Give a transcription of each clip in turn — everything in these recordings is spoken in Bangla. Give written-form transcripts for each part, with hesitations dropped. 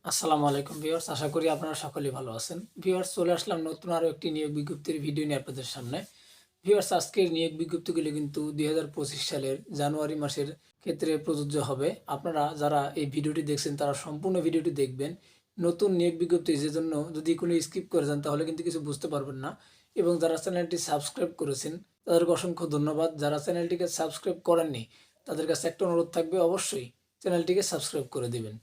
আসসালামু আলাইকুম ভিউয়ার্স, আশা করি আপনারা সকলেই ভালো আছেন। ভিউয়ার্স, চলে আসলাম নতুন আরো একটি নিয়োগ বিজ্ঞপ্তির ভিডিও নিয়ে আপনাদের সামনে। ভিউয়ার্স, আজকের নিয়োগ বিজ্ঞপ্তিগুলি কিন্তু 2025 সালের জানুয়ারি মাসের ক্ষেত্রে প্রযোজ্য হবে। আপনারা যারা এই ভিডিওটি দেখছেন তারা সম্পূর্ণ ভিডিওটি দেখবেন। নতুন নিয়োগ বিজ্ঞপ্তি যে জন্য যদি কোনো স্কিপ করে যান তাহলে কিন্তু কিছু বুঝতে পারবেন না। এবং যারা চ্যানেলটি সাবস্ক্রাইব করেছেন তাদেরকে অসংখ্য ধন্যবাদ। যারা চ্যানেলটিকে সাবস্ক্রাইব করেননি তাদের কাছে একটা অনুরোধ থাকবে, অবশ্যই চ্যানেলটিকে সাবস্ক্রাইব করে দিবেন।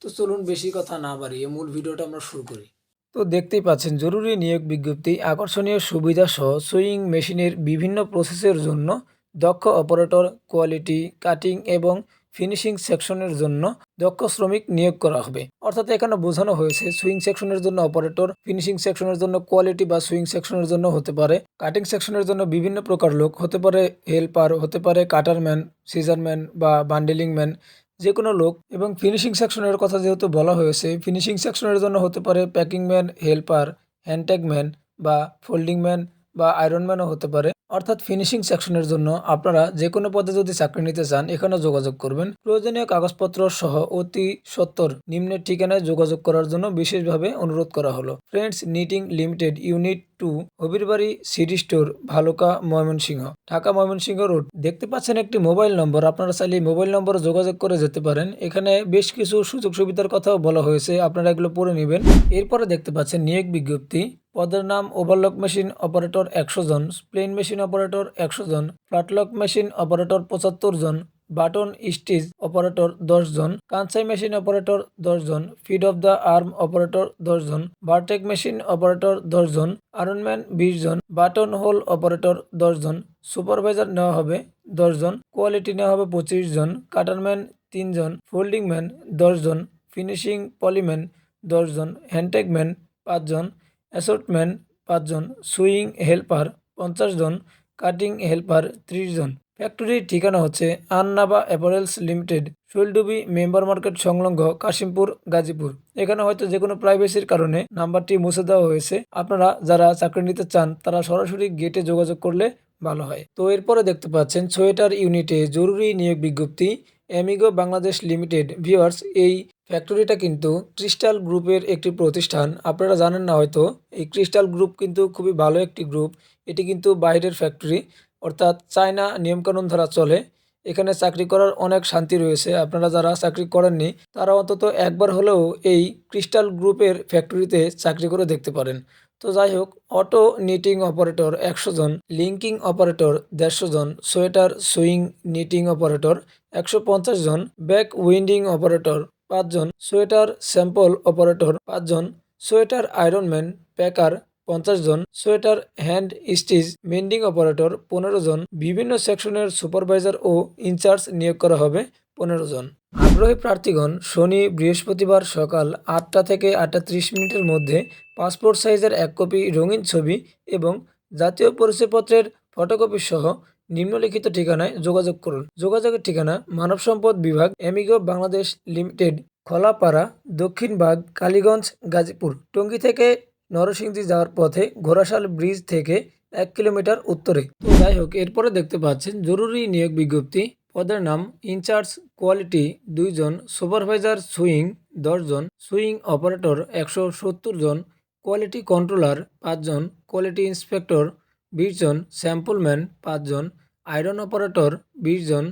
তো চলুন বেশি কথা না বাড়িয়ে মূল ভিডিওটা আমরা শুরু করি। তো দেখতেই পাচ্ছেন, জরুরি নিয়োগ বিজ্ঞপ্তি, আকর্ষণীয় সুবিধা সহ সুইং মেশিনের বিভিন্ন প্রসেসের জন্য দক্ষ অপারেটর, কোয়ালিটি কাটিং এবং ফিনিশিং সেকশনের জন্য দক্ষ শ্রমিক নিয়োগ করা হবে। অর্থাৎ এখানে বোঝানো হয়েছে সুইং সেকশনের জন্য অপারেটর, ফিনিশিং সেকশনের জন্য কোয়ালিটি বা সুইং সেকশনের জন্য হতে পারে, কাটিং সেকশনের জন্য বিভিন্ন প্রকার লোক হতে পারে, হেল্পার হতে পারে, কাটারম্যান, সিজারম্যান বা বান্ডেলিং ম্যান, যে কোনো লোক। এবং ফিনিশিং সেকশনের কথা যেহেতু বলা হয়েছে, ফিনিশিং সেকশনের জন্য হতে পারে packing man, helper, hand tag man বা ফোল্ডিং ম্যান বা আয়রন ম্যানও হতে পারে। অর্থাৎ ফিনিশিং সেকশনের জন্য আপনারা যে কোনো পদে যদি চাকরি নিতে চান এখানে যোগাযোগ করবেন। প্রয়োজনীয় কাগজপত্র সহ অতি সত্বর নিম্নের ঠিকানায় যোগাযোগ করার জন্য বিশেষভাবে অনুরোধ করা হলো। Friends knitting limited, unit 2, Habirbari city store, Bhaluka, Mymensingh, Dhaka Mymensingh road. দেখতে পাচ্ছেন একটি মোবাইল নম্বর, আপনারা চাইলে এই মোবাইল নম্বরে যোগাযোগ করে যেতে পারেন। এখানে বেশ কিছু সুযোগ সুবিধার কথাও বলা হয়েছে, আপনারা এগুলো পড়ে নেবেন। এরপরে দেখতে পাচ্ছেন নিয়োগ বিজ্ঞপ্তি। পদের নাম ওভারলক মেশিন অপারেটর 100 জন, প্লেন মেশিন অপারেটর 100 জন, ফ্ল্যাটলক মেশিন অপারেটর 75 জন, বাটন স্টিচ অপারেটর 10 জন, কানসাই মেশিন অপারেটর 10 জন, feed off the arm operator 10 জন, ভার্টেক মেশিন অপারেটর 10 জন, আয়রনম্যান 20 জন, বাটন হোল অপারেটর 10 জন, সুপারভাইজার নেওয়া হবে 10 জন, কোয়ালিটি নেওয়া হবে 25 জন, কাটারম্যান 3 জন, ফোল্ডিং ম্যান 10 জন, ফিনিশিং পলিম্যান 10 জন, হ্যান্ডটেক ম্যান 5 জন, অ্যাসর্টম্যান 5 জন, সুইং হেল্পার 50 জন, কাটিং হেল্পার 30 জন। ফ্যাক্টরির ঠিকানা হচ্ছে আন্নাবা অ্যাপারেলস লিমিটেড, শৈলডুবি মেম্বার মার্কেট সংলগ্ন, কাশিমপুর, গাজীপুর। এখানে হয়তো যে কোনো প্রাইভেসির কারণে নাম্বারটি মুছে দেওয়া হয়েছে। আপনারা যারা চাকরি নিতে চান তারা সরাসরি গেটে যোগাযোগ করলে ভালো হয়। তো এরপরে দেখতে পাচ্ছেন সোয়েটার ইউনিটে জরুরি নিয়োগ বিজ্ঞপ্তি, অ্যামিগো বাংলাদেশ লিমিটেড। ভিউয়ার্স, এই ফ্যাক্টরিটা কিন্তু ক্রিস্টাল গ্রুপের একটি প্রতিষ্ঠান। আপনারা জানেন না হয়তো, এই ক্রিস্টাল গ্রুপ কিন্তু খুবই ভালো একটি গ্রুপ। এটি কিন্তু বাইরের ফ্যাক্টরি, অর্থাৎ চায়না নিয়মকানুন দ্বারা চলে। এখানে চাকরি করার অনেক শান্তি রয়েছে। আপনারা যারা চাকরি করেননি তারা অন্তত একবার হলেও এই ক্রিস্টাল গ্রুপের ফ্যাক্টরিতে চাকরি করে দেখতে পারেন। তো যাই হোক, অটো নিটিং অপারেটর 100 জন, লিঙ্কিং অপারেটর 150 জন, সোয়েটার সুইং নিটিং অপারেটর 150 জন, ব্যাক উইন্ডিং অপারেটর 5 জন, সোয়েটার স্যাম্পল অপারেটর 5 জন, সোয়েটার আয়রনম্যান প্যাকার 50 জন, sweater hand stitch mending operator 15 জন, বিভিন্ন সেকশনের সুপারভাইজার ও ইনচার্জ নিয়োগ করা হবে 15 জন। আগ্রহী প্রার্থীগণ শনি বৃহস্পতিবার সকাল 8টা থেকে 8:30 মধ্যে পাসপোর্ট সাইজের 1 কপি রঙিন ছবি এবং জাতীয় পরিচয়পত্রের ফটোকপি সহ নিম্নলিখিত ঠিকানায় যোগাযোগ করুন। যোগাযোগের ঠিকানা: মানব সম্পদ বিভাগ, অ্যামিগো বাংলাদেশ লিমিটেড, খোলাপাড়া, দক্ষিণবাগ, কালীগঞ্জ, গাজীপুর। টঙ্গী থেকে নরসিংদী যাওয়ার পথে ঘোড়াশাল ব্রিজ থেকে 1 কিলোমিটার উত্তরে। তো যাই হোক, এরপরে দেখতে পাচ্ছেন জরুরি নিয়োগ বিজ্ঞপ্তি। পদের নাম ইনচার্জ কোয়ালিটি 2 জন, সুপারভাইজার সুইং 10 জন, সুইং অপারেটর 170 জন, কোয়ালিটি কন্ট্রোলার 5 জন, কোয়ালিটি ইন্সপেক্টর 20 জন, স্যাম্পলম্যান 5 জন, আয়রন অপারেটর 20 জন,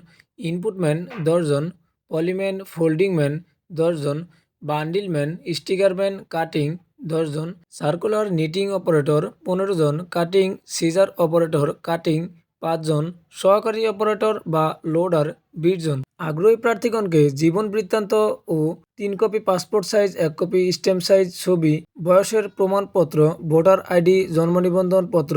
ইনপুটম্যান 10 জন, পলিম্যান ফোল্ডিং ম্যান 10 জন, বান্ডিলম্যান, স্টিকারম্যান কাটিং 10 জন, সার্কুলার নিটিং অপারেটর 15 জন, কাটিং সিজার অপারেটর কাটিং 5 জন, সহকারী অপারেটর বা লোডার 20 জন। আগ্রহী প্রার্থীগণকে জীবন বৃত্তান্ত ও 3 copy passport size, 1 copy stamp size ছবি, বয়সের প্রমাণপত্র, ভোটার আইডি, জন্ম নিবন্ধন পত্র,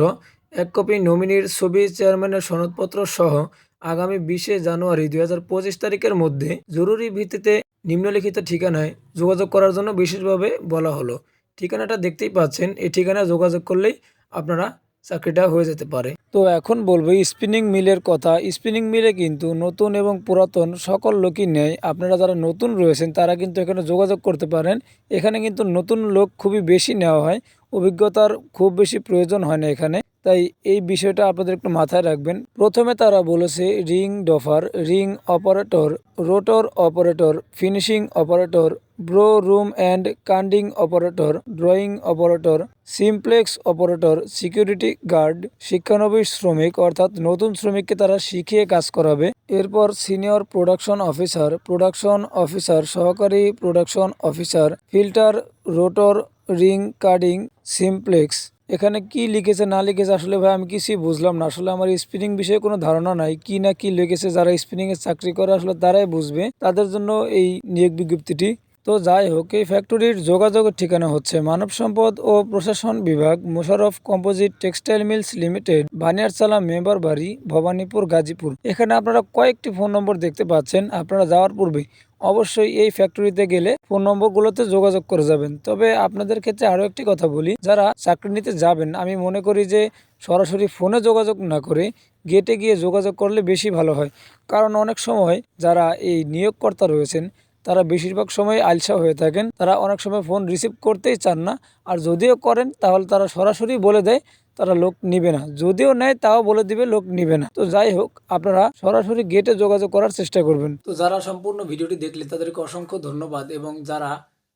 1 কপি নমিনির ছবি, চেয়ারম্যানের সনদপত্র সহ আগামী 20 জানুয়ারি 2025 তারিখের মধ্যে জরুরি ভিত্তিতে নিম্নলিখিত ঠিকানায় যোগাযোগ করার জন্য বিশেষভাবে বলা হলো। ঠিকানাটা দেখতেই পাচ্ছেন, এই ঠিকানায় যোগাযোগ করলেই আপনারা চাকরিটা হয়ে যেতে পারে। তো এখন বলবো স্পিনিং মিলের কথা। স্পিনিং মিলে কিন্তু নতুন এবং পুরাতন সকল লোকই নেয়। আপনারা যারা নতুন রয়েছেন তারা কিন্তু এখানে যোগাযোগ করতে পারেন। এখানে কিন্তু নতুন লোক খুবই বেশি নেওয়া হয়। অভিজ্ঞতার খুব বেশি প্রয়োজন হয় না এখানে, তাই এই বিষয়টা আপনাদের একটু মাথায় রাখবেন। প্রথমে তারা বলেছে ring doffer, ring operator, rotor operator, finishing operator, blow room and carding operator, drawing operator, simplex operator, security guard, শিক্ষানবিশ শ্রমিক অর্থাৎ নতুন শ্রমিককে তারা শিখিয়ে কাজ করাবে। এরপর senior production officer, production officer, সহকারী production officer, filter, rotor, ring carding, simplex. এখানে কি লিখেছে না লিখেছে আসলে ভাই আমি কিছুই বুঝলাম না। আসলে আমার স্পিনিং বিষয়ে কোনো ধারণা নাই, কি না কি লিখেছে। যারা স্পিনিং এর চাকরি করে আসলে তারাই বুঝবে, তাদের জন্য এই নিয়োগ বিজ্ঞপ্তিটি। তো যাই হোক, এই ফ্যাক্টরির যোগাযোগের ঠিকানা হচ্ছে মানব সম্পদ ও প্রশাসন বিভাগ, Mosharraf composite textile mills limited, Baniarchala member বাড়ি, ভবানীপুর, গাজীপুর। এখানে আপনারা কয়েকটি ফোন নম্বর দেখতে পাচ্ছেন। আপনারা যাওয়ার পূর্বে অবশ্যই এই ফ্যাক্টরিতে গেলে ফোন নম্বরগুলোতে যোগাযোগ করে যাবেন। তবে আপনাদের ক্ষেত্রে আরও একটি কথা বলি, যারা চাকরি নিতে যাবেন আমি মনে করি যে সরাসরি ফোনে যোগাযোগ না করে গেটে গিয়ে যোগাযোগ করলে বেশি ভালো হয়। কারণ অনেক সময় যারা এই নিয়োগকর্তা রয়েছেন তারা বেশিরভাগ সময় আলসা হয়ে থাকেন, তারা অনেক সময় ফোন রিসিভ করতেই চান না। আর যদিও করেন তাহলে তারা সরাসরি বলে দেয় তারা লোক নিবে না, যদিও নেয় তাও বলে দিবে লোক নিবে না। তো যাই হোক, আপনারা সরাসরি গেটে যোগাযোগ করার চেষ্টা করবেন। তো যারা সম্পূর্ণ ভিডিওটি দেখলে তাদেরকে অসংখ্য ধন্যবাদ, এবং যারা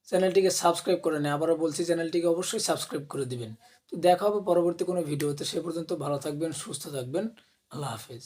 চ্যানেলটিকে সাবস্ক্রাইব করে নেয় আবারও বলছি চ্যানেলটিকে অবশ্যই সাবস্ক্রাইব করে দিবেন। তো দেখা হবে পরবর্তী কোনো ভিডিওতে, সে পর্যন্ত ভালো থাকবেন, সুস্থ থাকবেন। আল্লাহ হাফেজ।